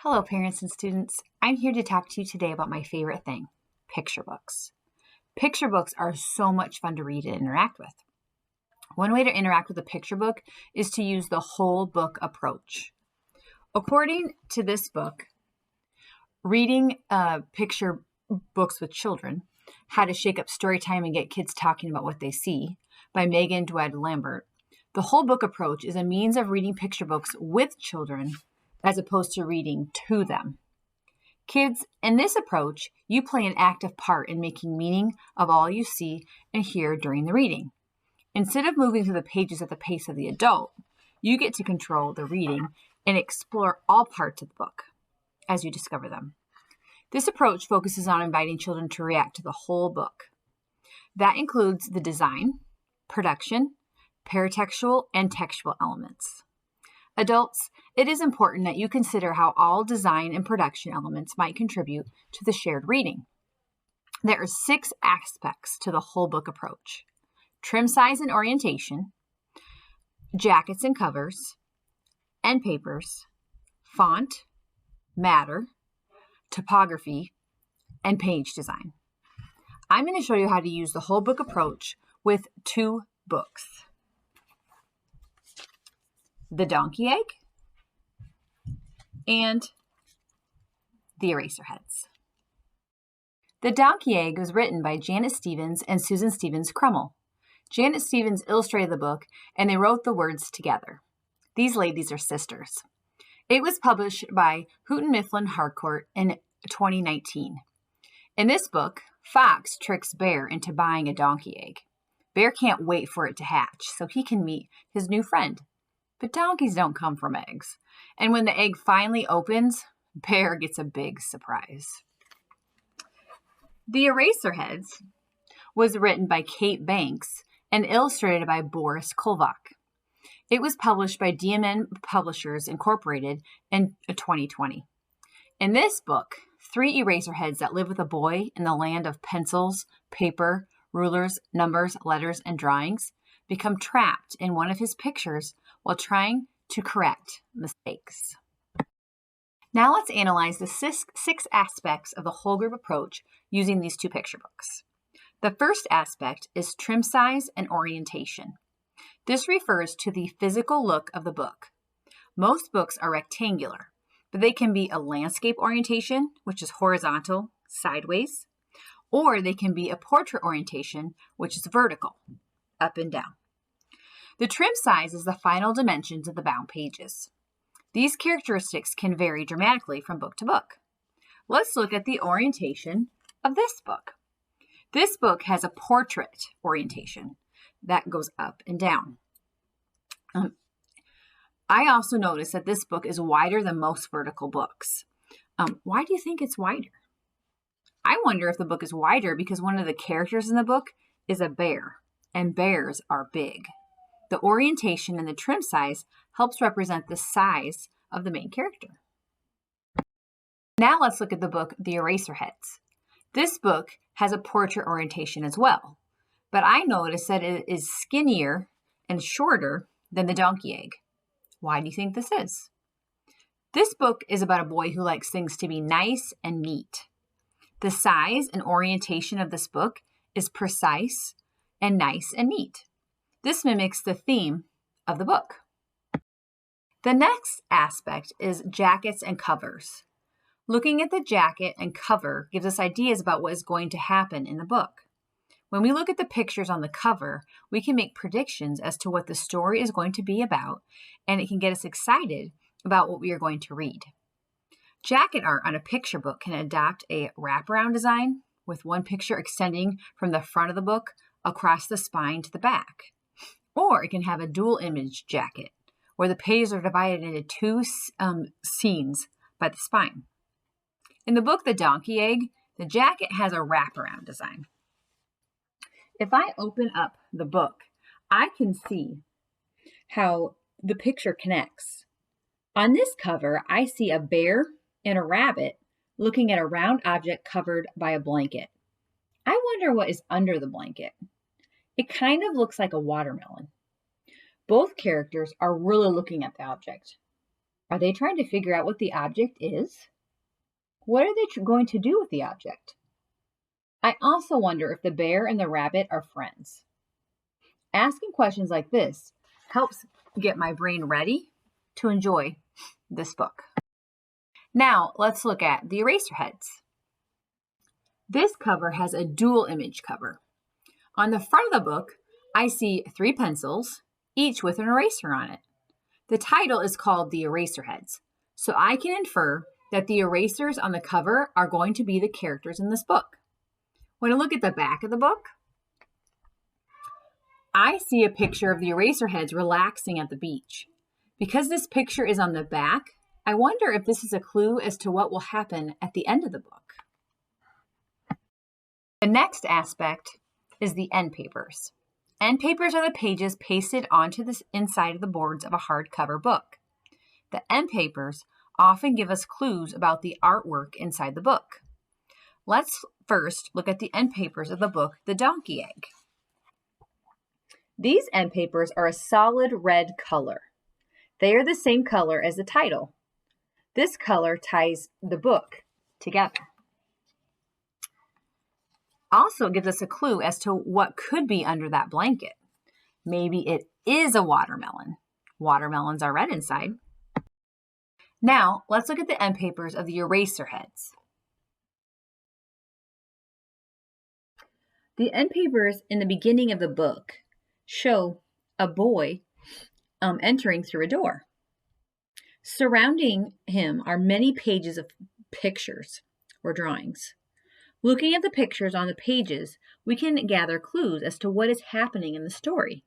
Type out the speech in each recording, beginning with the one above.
Hello, parents and students. I'm here to talk to you today about my favorite thing, picture books. Picture books are so much fun to read and interact with. One way to interact with a picture book is to use the whole book approach. According to this book, Reading Picture Books with Children, How to Shake Up Storytime and Get Kids Talking About What They See by Megan Dwed Lambert, the whole book approach is a means of reading picture books with children as opposed to reading to them. Kids, in this approach, you play an active part in making meaning of all you see and hear during the reading. Instead of moving through the pages at the pace of the adult, you get to control the reading and explore all parts of the book as you discover them. This approach focuses on inviting children to react to the whole book. That includes the design, production, paratextual, and textual elements. Adults, it is important that you consider how all design and production elements might contribute to the shared reading. There are 6 aspects to the whole book approach: trim size and orientation, jackets and covers, end papers, font, matter, topography, and page design. I'm going to show you how to use the whole book approach with 2 books: The Donkey Egg and The Eraserheads. The Donkey Egg was written by Janet Stevens and Susan Stevens Crummell. Janet Stevens illustrated the book, and they wrote the words together. These ladies are sisters. It was published by Houghton Mifflin Harcourt in 2019. In this book, Fox tricks Bear into buying a donkey egg. Bear can't wait for it to hatch so he can meet his new friend. But donkeys don't come from eggs. And when the egg finally opens, Bear gets a big surprise. The Eraserheads was written by Kate Banks and illustrated by Boris Kulvak. It was published by DMN Publishers Incorporated in 2020. In this book, 3 Eraserheads that live with a boy in the land of pencils, paper, rulers, numbers, letters, and drawings become trapped in one of his pictures while trying to correct mistakes. Now let's analyze the 6 aspects of the whole group approach using these 2 picture books. The first aspect is trim size and orientation. This refers to the physical look of the book. Most books are rectangular, but they can be a landscape orientation, which is horizontal, sideways, or they can be a portrait orientation, which is vertical, up and down. The trim size is the final dimensions of the bound pages. These characteristics can vary dramatically from book to book. Let's look at the orientation of this book. This book has a portrait orientation that goes up and down. I also noticed that this book is wider than most vertical books. Why do you think it's wider? I wonder if the book is wider because one of the characters in the book is a bear, and bears are big. The orientation and the trim size helps represent the size of the main character. Now let's look at the book, The Eraserheads. This book has a portrait orientation as well, but I noticed that it is skinnier and shorter than The Donkey Egg. Why do you think this is? This book is about a boy who likes things to be nice and neat. The size and orientation of this book is precise and nice and neat. This mimics the theme of the book. The next aspect is jackets and covers. Looking at the jacket and cover gives us ideas about what is going to happen in the book. When we look at the pictures on the cover, we can make predictions as to what the story is going to be about, and it can get us excited about what we are going to read. Jacket art on a picture book can adopt a wraparound design, with one picture extending from the front of the book across the spine to the back. Or it can have a dual image jacket, where the pages are divided into 2 scenes by the spine. In the book, The Donkey Egg, the jacket has a wraparound design. If I open up the book, I can see how the picture connects. On this cover, I see a bear and a rabbit looking at a round object covered by a blanket. I wonder what is under the blanket. It kind of looks like a watermelon. Both characters are really looking at the object. Are they trying to figure out what the object is? What are they going to do with the object? I also wonder if the bear and the rabbit are friends. Asking questions like this helps get my brain ready to enjoy this book. Now, let's look at the Eraserheads. This cover has a dual image cover. On the front of the book, I see 3 pencils, each with an eraser on it. The title is called The Eraserheads, so I can infer that the erasers on the cover are going to be the characters in this book. When I look at the back of the book, I see a picture of the Eraserheads relaxing at the beach. Because this picture is on the back, I wonder if this is a clue as to what will happen at the end of the book. The next aspect is the end papers. End papers are the pages pasted onto the inside of the boards of a hardcover book. The end papers often give us clues about the artwork inside the book. Let's first look at the end papers of the book, The Donkey Egg. These end papers are a solid red color. They are the same color as the title. This color ties the book together. Also gives us a clue as to what could be under that blanket. Maybe it is a watermelon. Watermelons are red inside. Now, let's look at the end papers of the Eraserheads. The end papers in the beginning of the book show a boy entering through a door. Surrounding him are many pages of pictures or drawings. Looking at the pictures on the pages, we can gather clues as to what is happening in the story.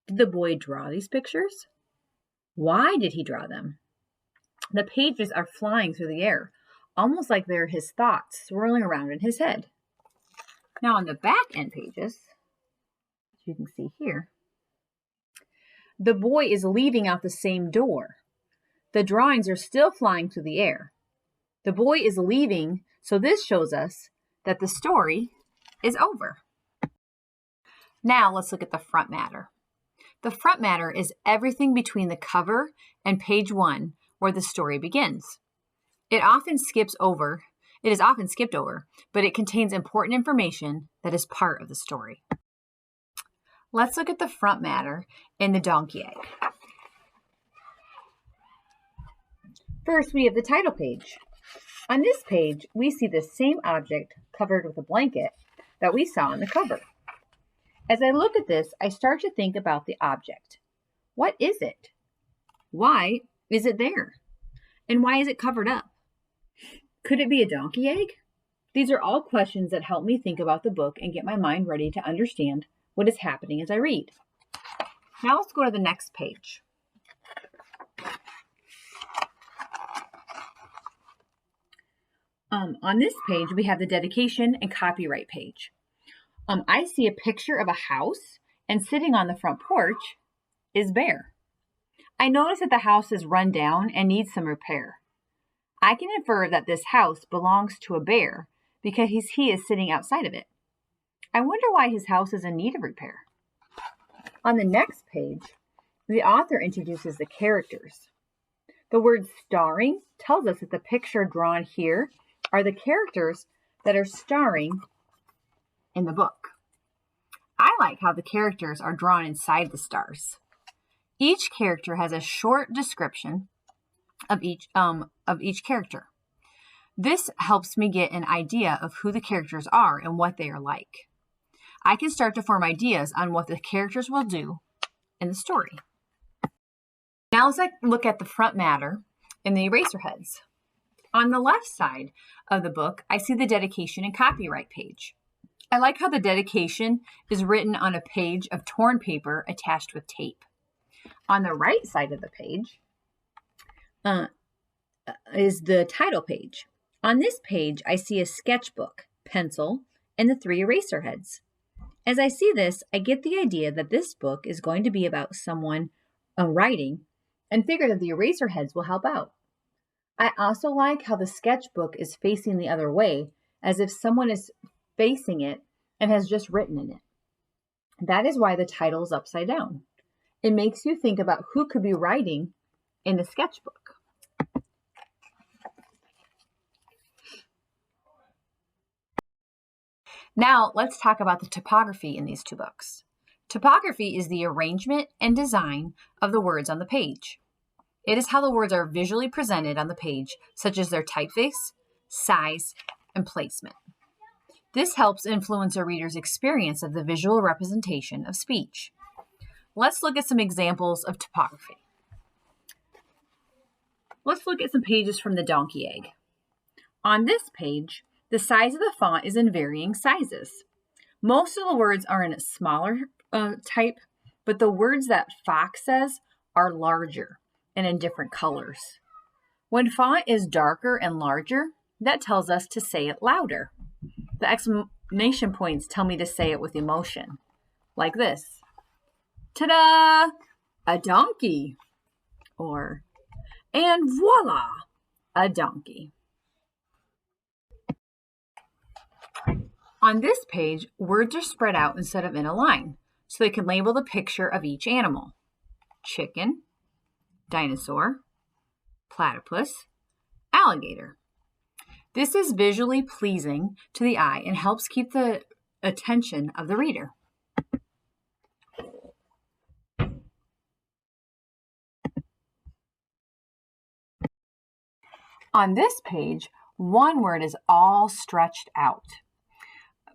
Did the boy draw these pictures? Why did he draw them? The pages are flying through the air, almost like they're his thoughts swirling around in his head. Now on the back end pages, as you can see here, the boy is leaving out the same door. The drawings are still flying through the air. The boy is leaving, so this shows us that the story is over. Now let's look at the front matter. The front matter is everything between the cover and page 1 where the story begins. It is often skipped over, but it contains important information that is part of the story. Let's look at the front matter in The Donkey Egg. First, we have the title page. On this page, we see the same object covered with a blanket that we saw on the cover. As I look at this, I start to think about the object. What is it? Why is it there? And why is it covered up? Could it be a donkey egg? These are all questions that help me think about the book and get my mind ready to understand what is happening as I read. Now let's go to the next page. On this page, we have the dedication and copyright page. I see a picture of a house, and sitting on the front porch is Bear. I notice that the house is run down and needs some repair. I can infer that this house belongs to a bear because he is sitting outside of it. I wonder why his house is in need of repair. On the next page, the author introduces the characters. The word starring tells us that the picture drawn here are the characters that are starring in the book. I like how the characters are drawn inside the stars. Each character has a short description of each character. This helps me get an idea of who the characters are and what they are like. I can start to form ideas on what the characters will do in the story. Now let's look at the front matter in the Eraserheads. On the left side of the book, I see the dedication and copyright page. I like how the dedication is written on a page of torn paper attached with tape. On the right side of the page is the title page. On this page, I see a sketchbook, pencil, and the 3 Eraserheads. As I see this, I get the idea that this book is going to be about someone writing, and figure that the Eraserheads will help out. I also like how the sketchbook is facing the other way, as if someone is facing it and has just written in it. That is why the title is upside down. It makes you think about who could be writing in the sketchbook. Now let's talk about the topography in these two books. Topography is the arrangement and design of the words on the page. It is how the words are visually presented on the page, such as their typeface, size, and placement. This helps influence a reader's experience of the visual representation of speech. Let's look at some examples of topography. Let's look at some pages from the donkey egg. On this page, the size of the font is in varying sizes. Most of the words are in a smaller type, but the words that Fox says are larger and in different colors. When font is darker and larger, that tells us to say it louder. The exclamation points tell me to say it with emotion, like this. Ta-da! A donkey. Or, and voila, a donkey. On this page, words are spread out instead of in a line, so they can label the picture of each animal. Chicken, dinosaur, platypus, alligator. This is visually pleasing to the eye and helps keep the attention of the reader. On this page, one word is all stretched out.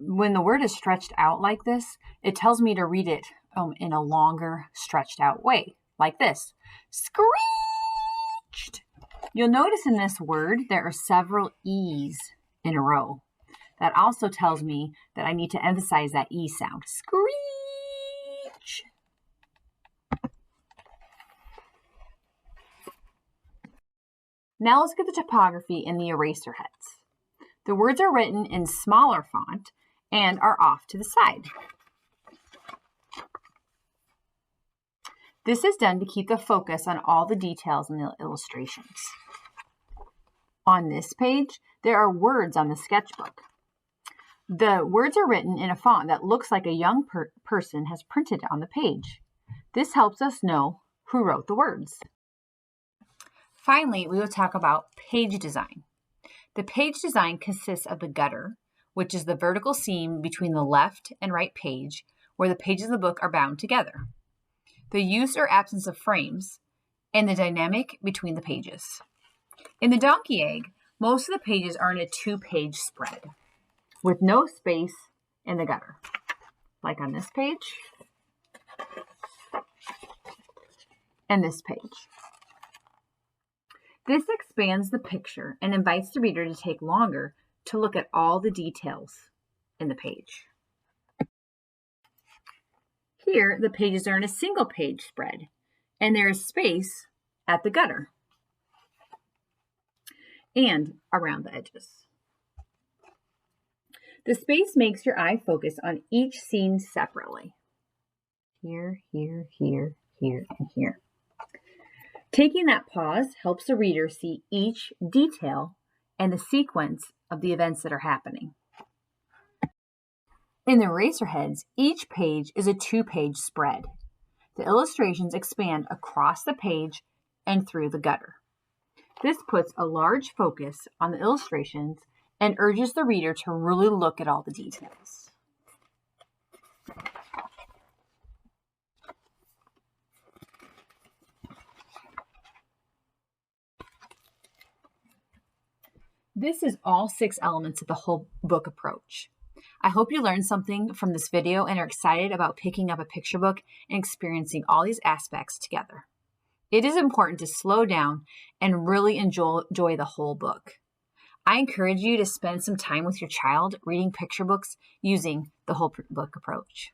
When the word is stretched out like this, it tells me to read it in a longer, stretched out way, like this. Screeched. You'll notice in this word there are several E's in a row. That also tells me that I need to emphasize that E sound. Screech. Now let's get the topography in the eraser heads. The words are written in smaller font and are off to the side. This is done to keep the focus on all the details in the illustrations. On this page, there are words on the sketchbook. The words are written in a font that looks like a young person has printed on the page. This helps us know who wrote the words. Finally, we will talk about page design. The page design consists of the gutter, which is the vertical seam between the left and right page, where the pages of the book are bound together, the use or absence of frames, and the dynamic between the pages. In the donkey egg, most of the pages are in a 2-page spread, with no space in the gutter, like on this page and this page. This expands the picture and invites the reader to take longer to look at all the details in the page. Here, the pages are in a single page spread, and there is space at the gutter and around the edges. The space makes your eye focus on each scene separately. Here, here, here, here, and here. Taking that pause helps the reader see each detail and the sequence of the events that are happening. In the eraser heads, each page is a 2-page spread. The illustrations expand across the page and through the gutter. This puts a large focus on the illustrations and urges the reader to really look at all the details. This is all 6 elements of the whole book approach. I hope you learned something from this video and are excited about picking up a picture book and experiencing all these aspects together. It is important to slow down and really enjoy the whole book. I encourage you to spend some time with your child reading picture books using the whole book approach.